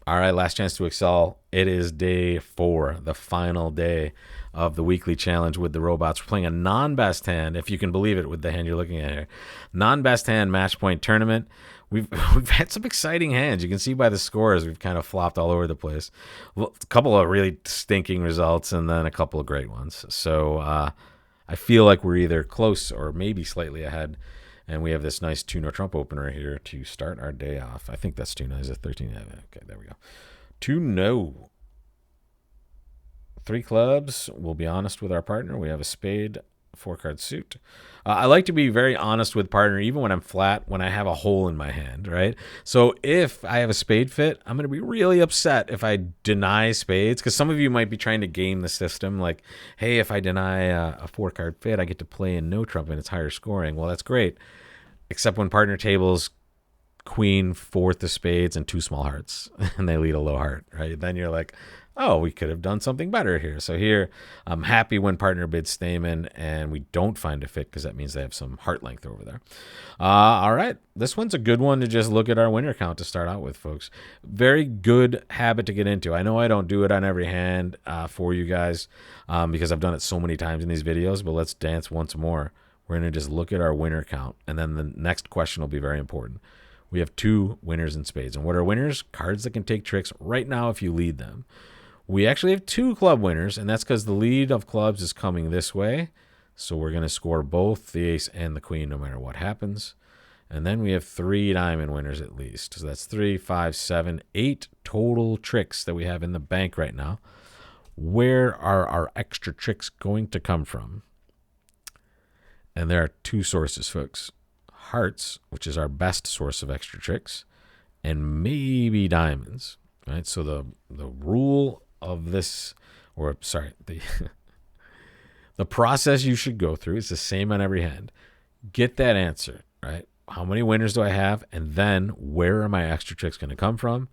All right, last chance to excel. It is day 4, the final day of the weekly challenge with the robots. We're playing a non-best hand, if you can believe it, with the hand you're looking at here. Non-best hand match point tournament. We've had some exciting hands. You can see by the scores we've kind of flopped all over the place. A couple of really stinking results and then a couple of great ones. So I feel like we're either close or maybe slightly ahead. And we have this nice 2-no Trump opener here to start our day off. I think that's 2-no. Is it 13? Okay, there we go. 2-no. 3 clubs. We'll be honest with our partner. We have a spade, 4-card suit. I like to be very honest with partner, even when I'm flat, when I have a hole in my hand, right? So if I have a spade fit, I'm going to be really upset if I deny spades, because some of you might be trying to game the system. Like, hey, if I deny a 4-card fit, I get to play in no trump and it's higher scoring. Well, that's great, except when partner tables queen, 4th of spades, and 2 small hearts, and they lead a low heart, right? Then you're like, oh, we could have done something better here. So here, I'm happy when partner bids Stamen and we don't find a fit, because that means they have some heart length over there. All right, this one's a good one to just look at our winner count to start out with, folks. Very good habit to get into. I know I don't do it on every hand for you guys because I've done it so many times in these videos, but let's dance once more. We're going to just look at our winner count, and then the next question will be very important. We have 2 winners in spades. And what are winners? Cards that can take tricks right now if you lead them. We actually have 2 club winners, and that's because the lead of clubs is coming this way. So we're going to score both the ace and the queen no matter what happens. And then we have 3 diamond winners at least. So that's 3, 5, 7, 8 total tricks that we have in the bank right now. Where are our extra tricks going to come from? And there are 2 sources, folks. Hearts, which is our best source of extra tricks, and maybe diamonds, right? So the rule of this, or sorry, the process you should go through is the same on every hand. Get that answer, right? How many winners do I have? And then where are my extra tricks going to come from?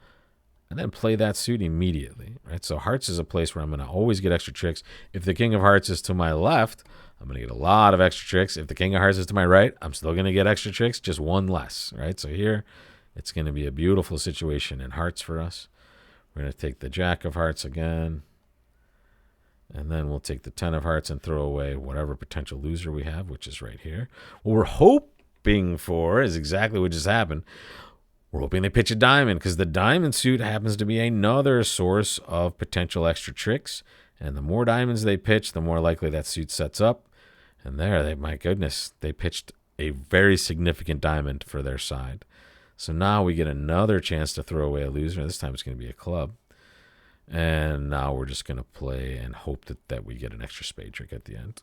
And then play that suit immediately, right? So hearts is a place where I'm going to always get extra tricks. If the king of hearts is to my left, I'm going to get a lot of extra tricks. If the king of hearts is to my right, I'm still going to get extra tricks, just one less, right? So here, it's going to be a beautiful situation in hearts for us. We're going to take the jack of hearts again, and then we'll take the 10 of hearts and throw away whatever potential loser we have, which is right here. What we're hoping for is exactly what just happened. We're hoping they pitch a diamond, because the diamond suit happens to be another source of potential extra tricks. And the more diamonds they pitch, the more likely that suit sets up. And there, my goodness, they pitched a very significant diamond for their side. So now we get another chance to throw away a loser. This time it's going to be a club. And now we're just going to play and hope that we get an extra spade trick at the end.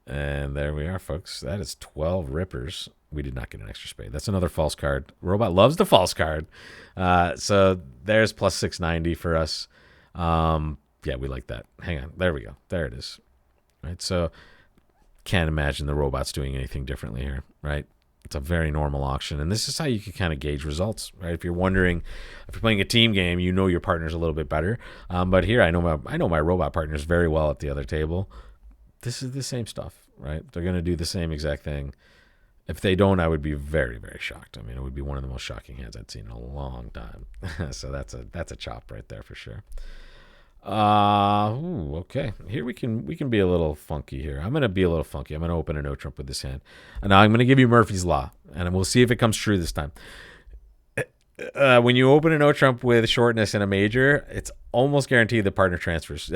And there we are, folks. That is 12 rippers. We did not get an extra spade. That's another false card. Robot loves the false card. So there's plus 690 for us. Yeah, we like that. Hang on. There we go. There it is. Right. So can't imagine the robots doing anything differently here. Right. It's a very normal auction. And this is how you can kind of gauge results. Right. If you're wondering, if you're playing a team game, you know your partner's a little bit better. But here I know my robot partners very well at the other table. This is the same stuff, right? They're going to do the same exact thing. If they don't, I would be very, very shocked. I mean, it would be one of the most shocking hands I'd seen in a long time. So that's a chop right there for sure. Okay. Here we can be a little funky here. I'm going to be a little funky. I'm going to open a no trump with this hand. And now I'm going to give you Murphy's Law, and we'll see if it comes true this time. When you open a no trump with shortness in a major, it's almost guaranteed the partner transfers.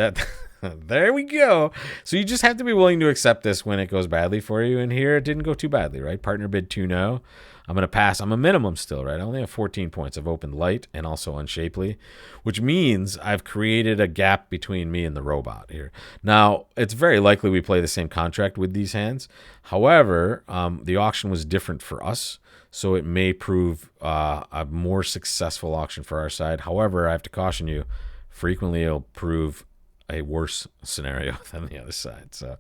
There we go. So you just have to be willing to accept this when it goes badly for you. And here it didn't go too badly, right? Partner bid 2-no. I'm going to pass. I'm a minimum still, right? I only have 14 points. I've opened light and also unshapely, which means I've created a gap between me and the robot here. Now, it's very likely we play the same contract with these hands. However, the auction was different for us, so it may prove a more successful auction for our side. However, I have to caution you, frequently it'll prove a worse scenario than the other side. So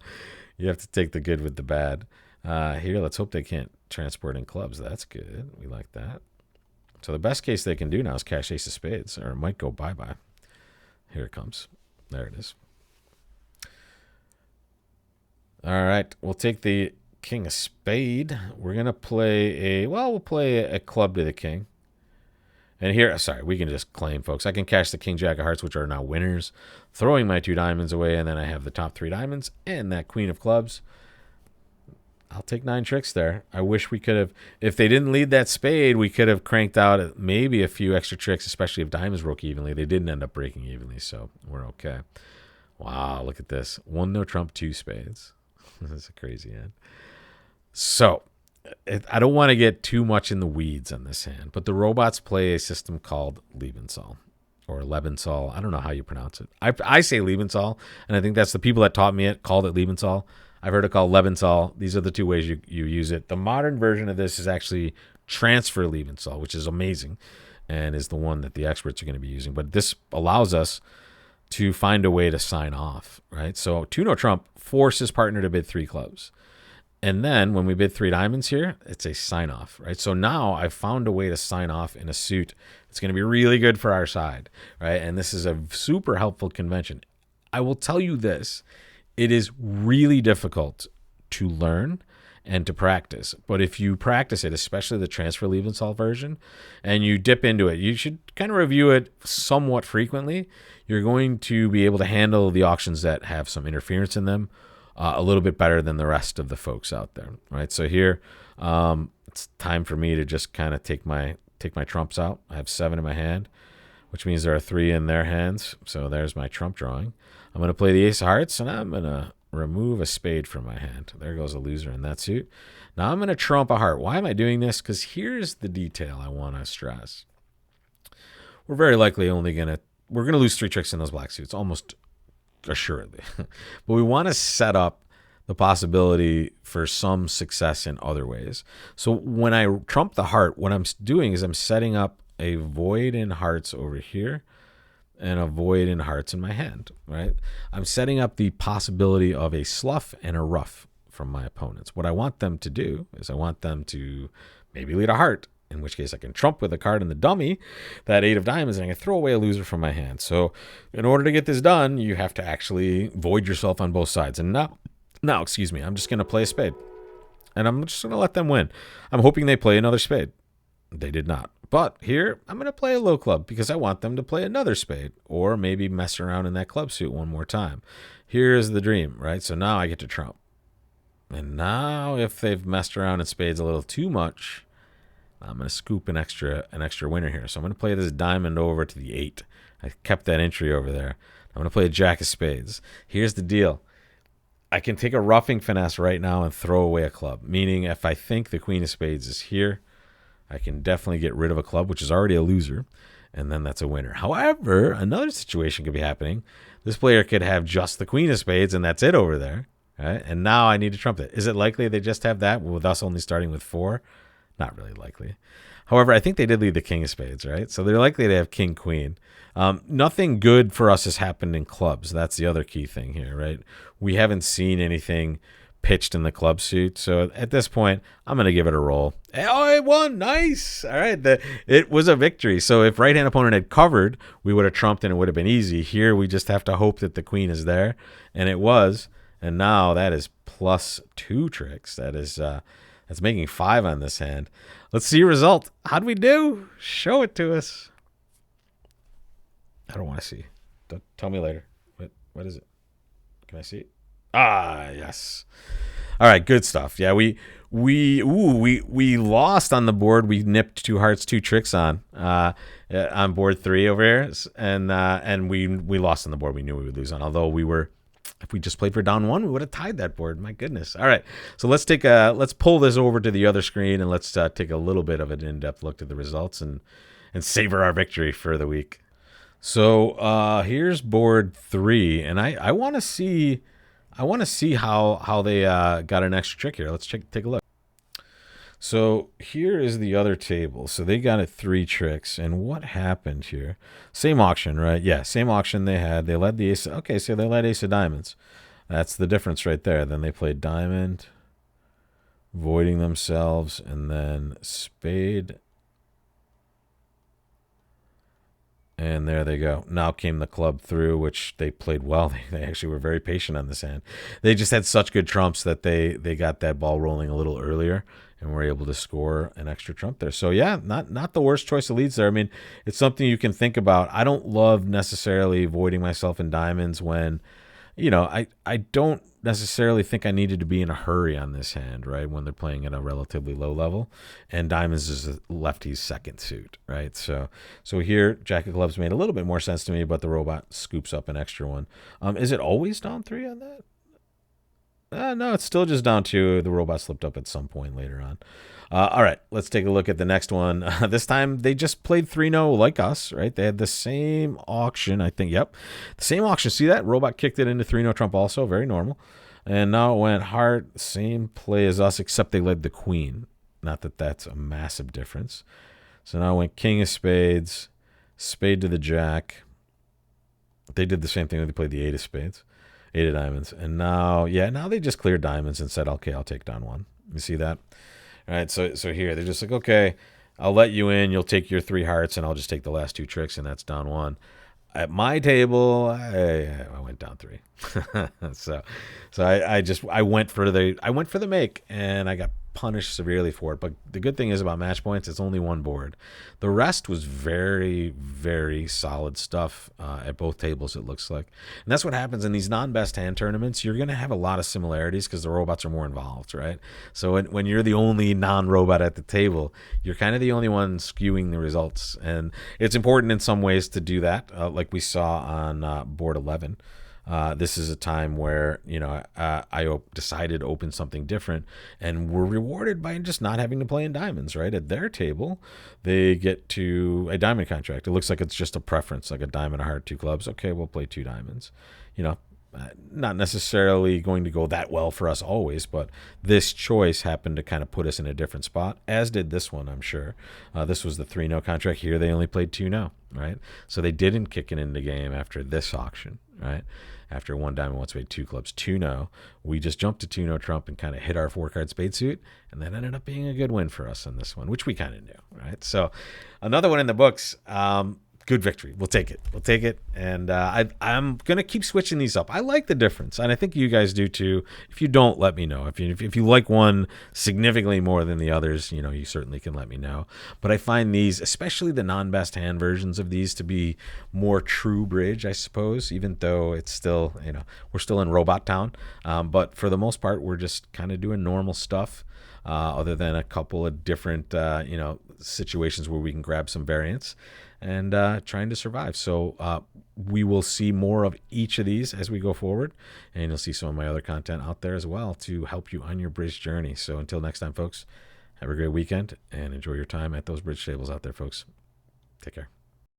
you have to take the good with the bad. Here, let's hope they can't transport in clubs. That's good. We like that. So the best case they can do now is cash ace of spades, or it might go bye-bye. Here it comes. There it is. All right, we'll take the king of spade. We're going to play we'll play a club to the king. And here, sorry, we can just claim, folks. I can cash the king jack of hearts, which are now winners, throwing my 2 diamonds away, and then I have the top 3 diamonds and that queen of clubs. I'll take 9 tricks there. I wish we could have, if they didn't lead that spade, we could have cranked out maybe a few extra tricks, especially if diamonds broke evenly. They didn't end up breaking evenly, so we're okay. Wow, look at this. 1 no trump, 2 spades. This is a crazy hand. So I don't want to get too much in the weeds on this hand, but the robots play a system called Levenhahl or Levenhahl. I don't know how you pronounce it. I say Levenhahl, and I think that's the people that taught me it called it Levenhahl. I've heard it called Levenhahl. These are the 2 ways you use it. The modern version of this is actually transfer Levenhahl, which is amazing and is the one that the experts are going to be using. But this allows us to find a way to sign off, right? So 2 no trump forces partner to bid 3 clubs. And then when we bid 3 diamonds here, it's a sign off, right? So now I've found a way to sign off in a suit. It's going to be really good for our side, right? And this is a super helpful convention. I will tell you this. It is really difficult to learn and to practice. But if you practice it, especially the transfer Levenhahl version, and you dip into it, you should kind of review it somewhat frequently. You're going to be able to handle the auctions that have some interference in them a little bit better than the rest of the folks out there, right? So here, it's time for me to just kind of take my trumps out. I have 7 in my hand, which means there are 3 in their hands. So there's my trump drawing. I'm going to play the ace of hearts, and I'm going to remove a spade from my hand. There goes a loser in that suit. Now I'm going to trump a heart. Why am I doing this? Because here's the detail I want to stress. We're very likely we're going to lose 3 tricks in those black suits, almost assuredly. But we want to set up the possibility for some success in other ways. So when I trump the heart, what I'm doing is I'm setting up a void in hearts over here and a void in hearts in my hand, right? I'm setting up the possibility of a slough and a ruff from my opponents. What I want them to do is I want them to maybe lead a heart, in which case I can trump with a card in the dummy, that 8 of diamonds, and I can throw away a loser from my hand. So in order to get this done, you have to actually void yourself on both sides. And now, excuse me, I'm just going to play a spade. And I'm just going to let them win. I'm hoping they play another spade. They did not. But here, I'm going to play a low club because I want them to play another spade or maybe mess around in that club suit one more time. Here's the dream, right? So now I get to trump. And now if they've messed around in spades a little too much, I'm going to scoop an extra winner here. So I'm going to play this diamond over to the 8. I kept that entry over there. I'm going to play a jack of spades. Here's the deal. I can take a roughing finesse right now and throw away a club, meaning if I think the queen of spades is here, I can definitely get rid of a club, which is already a loser, and then that's a winner. However, another situation could be happening. This player could have just the queen of spades, and that's it over there, right? And now I need to trump it. Is it likely they just have that with us only starting with 4? Not really likely. However, I think they did lead the king of spades, right? So they're likely to have king, queen. Nothing good for us has happened in clubs. That's the other key thing here, right? We haven't seen anything pitched in the club suit. So at this point, I'm going to give it a roll. Oh, it won. Nice. All right. It was a victory. So if right-hand opponent had covered, we would have trumped and it would have been easy. Here, we just have to hope that the queen is there. And it was. And now that is +2 tricks. That's making 5 on this hand. Let's see your result. How'd we do? Show it to us. I don't want to see. Tell me later. What is it? Can I see it? Ah, yes. All right, good stuff. Yeah, we lost on the board. We nipped 2 hearts, 2 tricks on board 3 over here, and we lost on the board. We knew we would lose on. Although if we just played for down 1, we would have tied that board. My goodness. All right, so let's pull this over to the other screen and let's take a little bit of an in-depth look at the results and savor our victory for the week. So here's board 3, and I want to see how they got an extra trick here. Let's take a look. So here is the other table. So they got it 3 tricks, and what happened here? Same auction, right? Yeah, same auction they had. They led the ace. Okay, so they led ace of diamonds. That's the difference right there. Then they played diamond, voiding themselves, and then spade. And there they go. Now came the club through, which they played well. They actually were very patient on this hand. They just had such good trumps that they got that ball rolling a little earlier, and we're able to score an extra trump there. So yeah, not the worst choice of leads there. I mean, it's something you can think about. I don't love necessarily voiding myself in diamonds when, I don't necessarily think I needed to be in a hurry on this hand, right? When they're playing at a relatively low level, and diamonds is a lefty's second suit, right? So here, jack of clubs made a little bit more sense to me, but the robot scoops up an extra one. Is it always down 3 on that? No, it's still just down 2. The robot slipped up at some point later on. All right, let's take a look at the next one. This time they just played 3-0 like us, right? They had the same auction, I think. Yep, the same auction. See that? Robot kicked it into 3-0 trump also. Very normal. And now it went heart, same play as us, except they led the queen. Not that that's a massive difference. So now it went king of spades, spade to the jack. They did the same thing when they played the 8 of spades. 8 of diamonds. And now they just cleared diamonds and said, okay, I'll take down 1. You see that? All right, so here, they're just like, okay, I'll let you in. You'll take your 3 hearts, and I'll just take the last 2 tricks, and that's down 1. At my table, I went down 3. so I went for the make, and I got punished severely for it. But the good thing is about match points, it's only 1 board. The rest was very, very solid stuff at both tables, it looks like. And that's what happens in these non-best hand tournaments. You're going to have a lot of similarities because the robots are more involved, right? So when you're the only non-robot at the table, you're kind of the only one skewing the results. And it's important in some ways to do that, like we saw on board 11. This is a time where, I decided to open something different, and we're rewarded by just not having to play in diamonds, right? At their table, they get to a diamond contract. It looks like it's just a preference, like a diamond, a heart, 2 clubs. Okay, we'll play 2 diamonds. Not necessarily going to go that well for us always, but this choice happened to kind of put us in a different spot, as did this one, I'm sure. This was the 3-0 contract. Here they only played 2-0, right? So they didn't kick it into game after this auction, right? After 1 diamond, 1 spade, 2 clubs, 2-0. We just jumped to 2-0 trump and kind of hit our 4-card spade suit, and that ended up being a good win for us on this one, which we kind of knew, right? So another one in the books. Good victory. We'll take it. And I'm going to keep switching these up. I like the difference, and I think you guys do too. If you don't, let me know. If you like one significantly more than the others, you certainly can let me know. But I find these, especially the non-best hand versions of these, to be more true bridge, I suppose, even though it's still, we're still in Robot Town. But for the most part, we're just kind of doing normal stuff. Other than a couple of different, situations where we can grab some variance and trying to survive. So we will see more of each of these as we go forward, and you'll see some of my other content out there as well to help you on your bridge journey. So until next time, folks, have a great weekend and enjoy your time at those bridge tables out there, folks. Take care.